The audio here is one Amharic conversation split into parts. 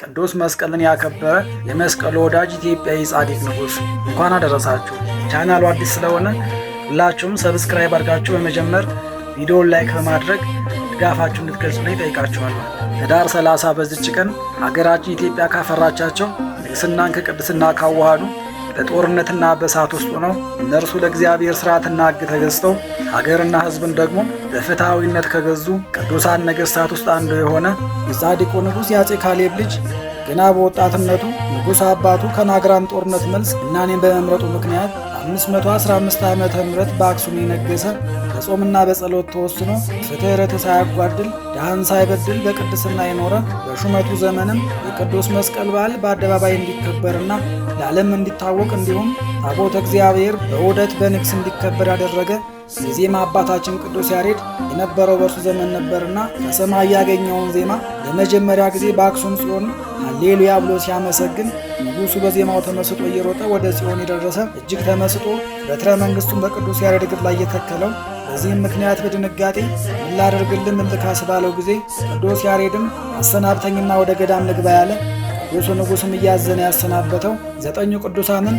ቅዱስ መስቀልን ያከበረ የመስቀሉ ወዳጅ ኢትዮጵያዊ ጻድቅ ንጉሥ እንኳን አደረሳችሁ። ቻናሉ አዲስ ስለሆነ ሁላችሁም ሰብስክራይብ አድርጋችሁ በመጀመር ቪዲዮውን ላይክ በማድረግ ድጋፋችሁን እንድትገልጹልኝ ጠይቃችኋለሁ። ህዳር 30 በዚች ቀን ሀገራችን ኢትዮጵያ ካፈራቻቸው ንግስናን ከቅድስና ካዋሃዱ በጦርነትና በእሳት ውስጥ ሆነው እነርሱ ለእግዚአብሔር ሥርዓትና ሕግ ተገዝተው ሀገርና ሕዝብን ደግሞ በፍትሐዊነት ከገዙ ቅዱሳን ነገሥታት ውስጥ አንዱ የሆነ የጻድቁ ንጉሥ የአፄ ካሌብ ልጅ ገና በወጣትነቱ ንጉሥ አባቱ ከናግራን ጦርነት መልስ ምናኔን በመምረጡ ምክንያት 515 ዓመተ ምህረት በአክሱም የነገሰ በጾምና በጸሎት ተወስኖ ፍትሕ ርትዕ ሳያጓድል ድሃን ሳይበድል በቅድስና የኖረ በሹመቱ ዘመንም የቅዱስ መስቀል በዓል በአደባባይ እንዲከበርና ለዓለም እንዲታወቅ እንዲሁም ታቦተ እግዚአብሔር በዑደት በንግስ እንዲከበር ያደረገ የዜማ አባታችን ቅዱስ ያሬድ የነበረው በእርሱ ዘመን ነበርና ከሰማይ ያገኘውን ዜማ ለመጀመሪያ ጊዜ በአክሱም ጽዮን ሃሌሉያ ብሎ ሲያመሰግን ንጉሡ በዜማው ተመስጦ እየሮጠ ወደ ጽዮን የደረሰ እጅግ ተመስጦ በትረ መንግሥቱን በቅዱስ ያሬድ እግር ላይ የተከለው። በዚህም ምክንያት በድንጋጤ ምን ላደርግልህ ምን ልካስ ባለው ጊዜ ቅዱስ ያሬድም አሰናብተኝና ወደ ገዳም ልግባ ያለ ቅዱሱ ንጉሥም እያዘነ ያሰናበተው 9 ቅዱሳንን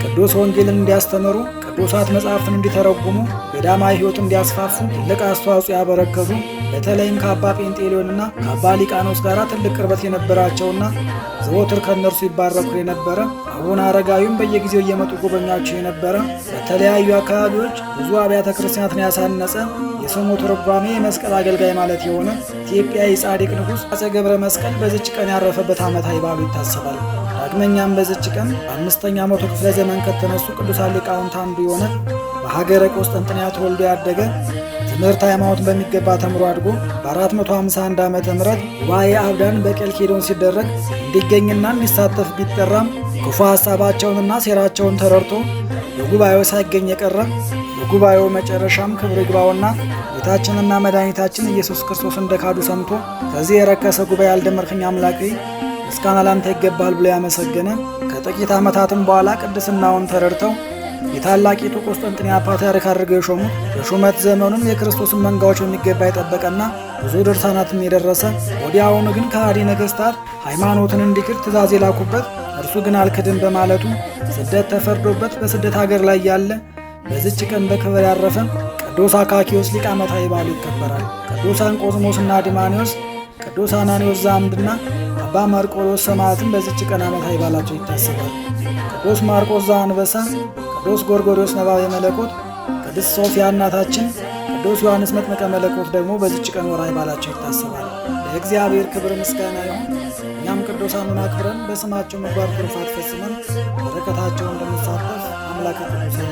ቅዱስ ወንጌልን እንዲያስተምሩ ቅዱሳት መጻሕፍትን እንዲተረጉሙ ገዳማዊ ሕይወት እንዲያስፋፉ ትልቅ አስተዋጽኦ ያበረከቱ በተለይም ከአባ ጴንጤሊዮንና ከአባ ሊቃኖስ ጋር ትልቅ ቅርበት የነበራቸውና ዘወትር ከእነርሱ ይባረኩ የነበረ አቡነ አረጋዊም በየጊዜው እየመጡ ጎበኛቸው የነበረ በተለያዩ አካባቢዎች ብዙ አብያተ ክርስቲያናትን ያሳነጸ የስሙ ትርጓሜ የመስቀል አገልጋይ ማለት የሆነ ኢትዮጵያዊ ጻድቅ ንጉሥ አፄ ገብረ መስቀል በዚች ቀን ያረፈበት ዓመታዊ በዓሉ ይታሰባል። ዳግመኛም በዚች ቀን በ5ኛው መቶ ክፍለ ዘመን ከተነሱ ቅዱሳን ሊቃውንት አንዱ የሆነ በሀገረ ቆስጠንጥንያ ተወልዶ ያደገ ትምህርት ሃይማኖትን በሚገባ ተምሮ አድጎ በ451 ዓመተ ምህረት ጉባኤ አብዳን በኬልቄዶን ሲደረግ እንዲገኝና እንዲሳተፍ ቢጠራም ክፉ ሐሳባቸውንና ሴራቸውን ተረድቶ በጉባኤው ሳይገኝ የቀረ የጉባኤው መጨረሻም ክብር ይግባውና ጌታችንና መድኃኒታችን ኢየሱስ ክርስቶስ እንደካዱ ሰምቶ ከዚህ የረከሰ ጉባኤ ያልደመርኸኝ አምላኬ ምስጋና ላንተ ይገባል ብሎ ያመሰገነ ከጥቂት ዓመታትም በኋላ ቅድስናውን ተረድተው የታላቂቱ ቆስጠንጥንያ ፓትርያርክ አድርገው የሾሙት በሹመት ዘመኑም የክርስቶስን መንጋዎች በሚገባ የጠበቀና ብዙ ድርሳናትን የደረሰ ወዲያውኑ ግን ከሃዲ ነገሥታት ሃይማኖትን እንዲክድ ትእዛዝ የላኩበት እርሱ ግን አልክድም በማለቱ ስደት ተፈርዶበት በስደት ሀገር ላይ ያለ በዚች ቀን በክብር ያረፈ ቅዱስ አካኪዮስ ሊቅ ዓመታዊ በዓሉ ይከበራል። ቅዱሳን ቆዝሞስና ዲማኒዎስ፣ ቅዱስ አናንዮስ ዘአምድና አባ መርቆሬዎስ ሰማዕትም በዚች ቀን ዓመታዊ በዓላቸው ይታሰባል። ቅዱስ ማርቆስ ዘአንበሳ፣ ቅዱስ ጎርጎርዮስ ነባቤ መለኮት፣ ቅድስት ሶፊያ እናታችን፣ ቅዱስ ዮሐንስ መጥምቀ መለኮት ደግሞ በዚች ቀን ወርኃዊ በዓላቸው ይታሰባል። ለእግዚአብሔር ክብር ምስጋና ይሁን። እኛም ቅዱሳኑን አክብረን በስማቸው ምግባር ትሩፋት ፈጽመን በረከታቸውን እንድንሳተፍ አምላከ ቅዱሳን